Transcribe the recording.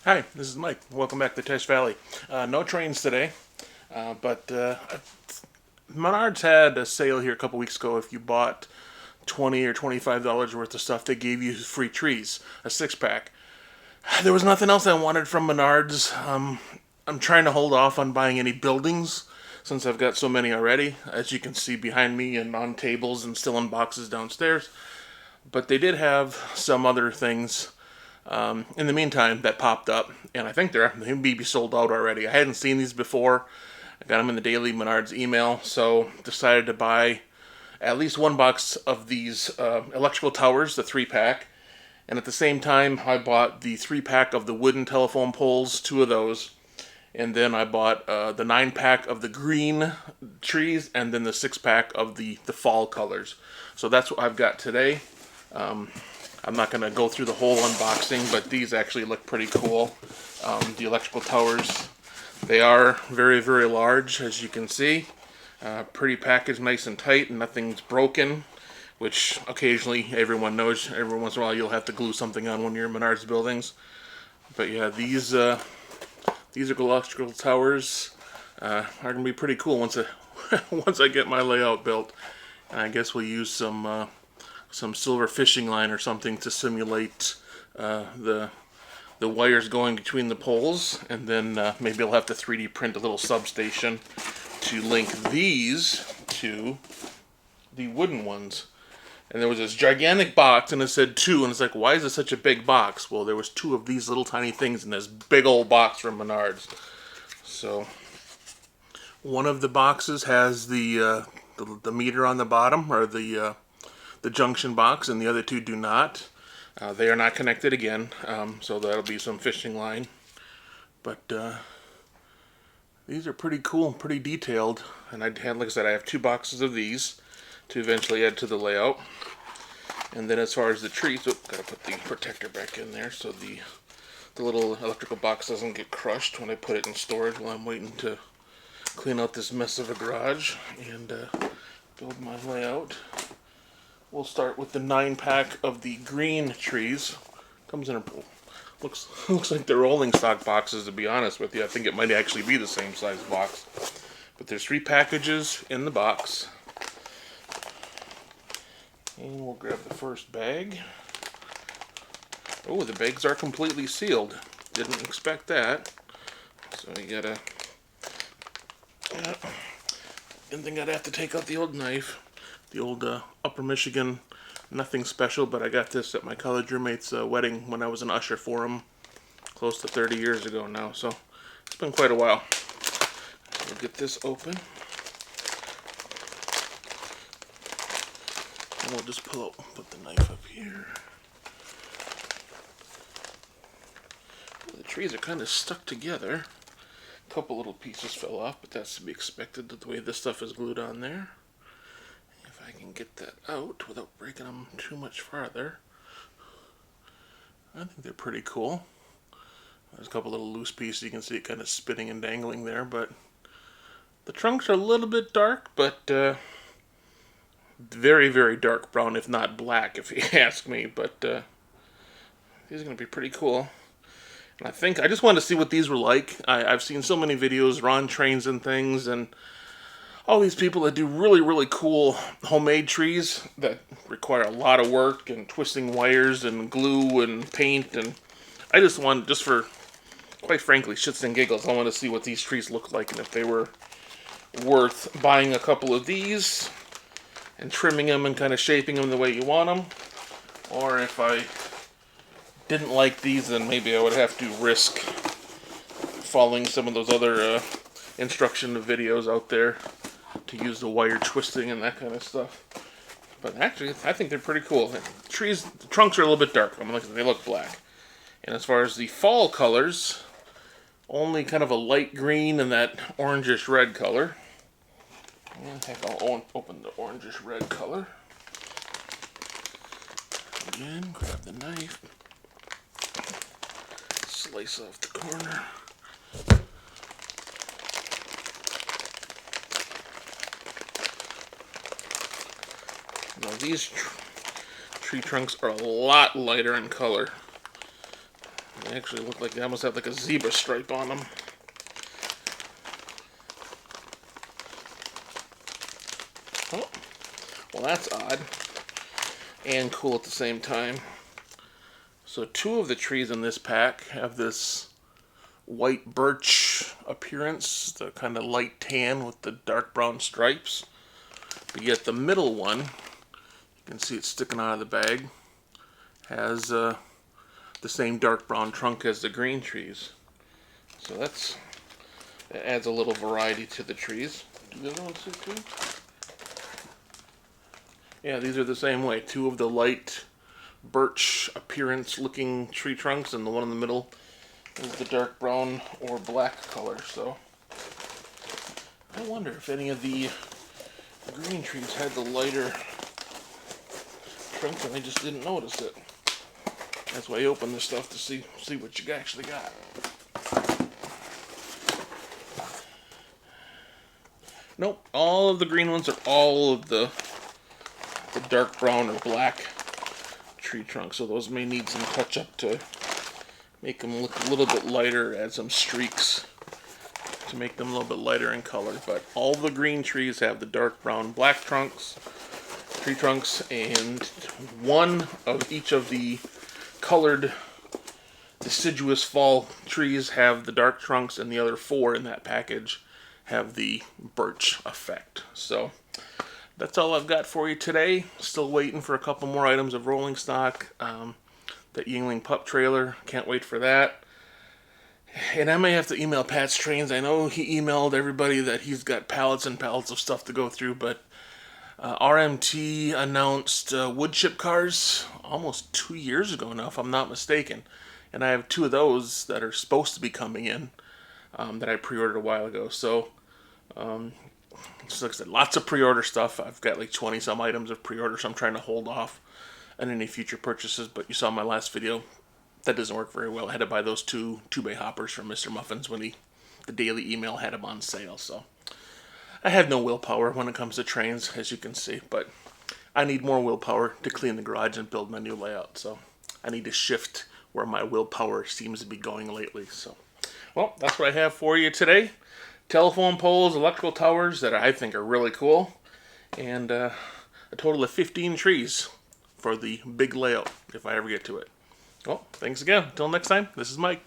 Hi, this is Mike. Welcome back to Tesh Valley. No trains today, but Menards had a sale here a couple weeks ago. If you bought $20 or $25 worth of stuff, they gave you free trees, a 6 pack. There was nothing else I wanted from Menards. I'm trying to hold off on buying any buildings since I've got so many already, as you can see behind me and on tables and still in boxes downstairs. But they did have some other things in the meantime that popped up, and I think they may be sold out already. I hadn't seen these before. I got them in the daily Menards email, so decided to buy at least one box of these electrical towers, the 3 pack. And at the same time, I bought the 3 pack of the wooden telephone poles, two of those. And then I bought the 9 pack of the green trees, and then the 6 pack of the fall colors. So that's what I've got today. I'm not going to go through the whole unboxing, but these actually look pretty cool. The electrical towers, they are very, very large, as you can see. Pretty packaged, nice and tight, and nothing's broken, which occasionally everyone knows. Every once in a while you'll have to glue something on one of your Menards buildings. But yeah, these are electrical towers. Are going to be pretty cool once once I get my layout built. And I guess we'll use some silver fishing line or something to simulate the wires going between the poles, and then maybe I'll have to 3D print a little substation to link these to the wooden ones. And there was this gigantic box, and it said two, and it's like, why is it such a big box? Well, there was two of these little tiny things in this big old box from Menards. So one of the boxes has the meter on the bottom, or the junction box, and the other two do not. They are not connected again, so that'll be some fishing line. But these are pretty cool, pretty detailed, and like I said, I have 2 boxes of these to eventually add to the layout. And then as far as the trees, gotta put the protector back in there so the little electrical box doesn't get crushed when I put it in storage while I'm waiting to clean out this mess of a garage and build my layout. We'll start with the 9 pack of the green trees. Comes in a looks like they're rolling stock boxes, to be honest with you. I think it might actually be the same size box. But there's 3 packages in the box. And we'll grab the first bag. Oh, the bags are completely sealed. Didn't expect that. So you gotta... Didn't think I'd have to take out the old knife. The old Upper Michigan, nothing special, but I got this at my college roommate's wedding when I was an usher for him close to 30 years ago now, so it's been quite a while. We'll get this open. And we'll just put the knife up here. The trees are kind of stuck together. A couple little pieces fell off, but that's to be expected the way this stuff is glued on there. I can get that out without breaking them too much farther. I think they're pretty cool. There's a couple little loose pieces. You can see it kind of spinning and dangling there, but the trunks are a little bit dark, but very, very dark brown, if not black, if you ask me. But these are going to be pretty cool. And I just wanted to see what these were like. I've seen so many videos, on trains and things, and all these people that do really, really cool homemade trees that require a lot of work and twisting wires and glue and paint. And I just for, quite frankly, shits and giggles, I want to see what these trees look like and if they were worth buying a couple of these and trimming them and kind of shaping them the way you want them. Or if I didn't like these, then maybe I would have to risk following some of those other instruction videos out there to use the wire twisting and that kind of stuff. But actually, I think they're pretty cool. The trunks are a little bit dark. They look black. And as far as the fall colors, only kind of a light green and that orangish red color. And heck, I'll open the orangish red color. Again, grab the knife. Slice off the corner. Now these tree trunks are a lot lighter in color. They actually look like they almost have like a zebra stripe on them. Oh, well that's odd and cool at the same time. So two of the trees in this pack have this white birch appearance, the kind of light tan with the dark brown stripes. But yet the middle one, you can see it sticking out of the bag, has the same dark brown trunk as the green trees. So that adds a little variety to the trees. Do the other ones do too? Yeah, these are the same way. Two of the light birch appearance looking tree trunks, and the one in the middle is the dark brown or black color. So I wonder if any of the green trees had the lighter trunk and I just didn't notice it. That's why I open this stuff, to see what you actually got. Nope, all of the green ones are all of the dark brown or black tree trunks, so those may need some touch up to make them look a little bit lighter, add some streaks to make them a little bit lighter in color. But all the green trees have the dark brown black tree trunks, and one of each of the colored deciduous fall trees have the dark trunks, and the other four in that package have the birch effect. So that's all I've got for you today. Still waiting for a couple more items of rolling stock. That Yingling pup trailer, can't wait for that. And I may have to email Pat's Trains. I know he emailed everybody that he's got pallets and pallets of stuff to go through, but RMT announced wood chip cars almost 2 years ago now, if I'm not mistaken. And I have two of those that are supposed to be coming in that I pre-ordered a while ago. So, like I said, lots of pre-order stuff. I've got like 20 some items of pre-order, so I'm trying to hold off on any future purchases. But you saw my last video, that doesn't work very well. I had to buy those two 2-bay hoppers from Mr. Muffins when the daily email had them on sale. So I have no willpower when it comes to trains, as you can see. But I need more willpower to clean the garage and build my new layout. So I need to shift where my willpower seems to be going lately. So, well, that's what I have for you today. Telephone poles, electrical towers that I think are really cool, and a total of 15 trees for the big layout if I ever get to it. Well, thanks again. Until next time, this is Mike.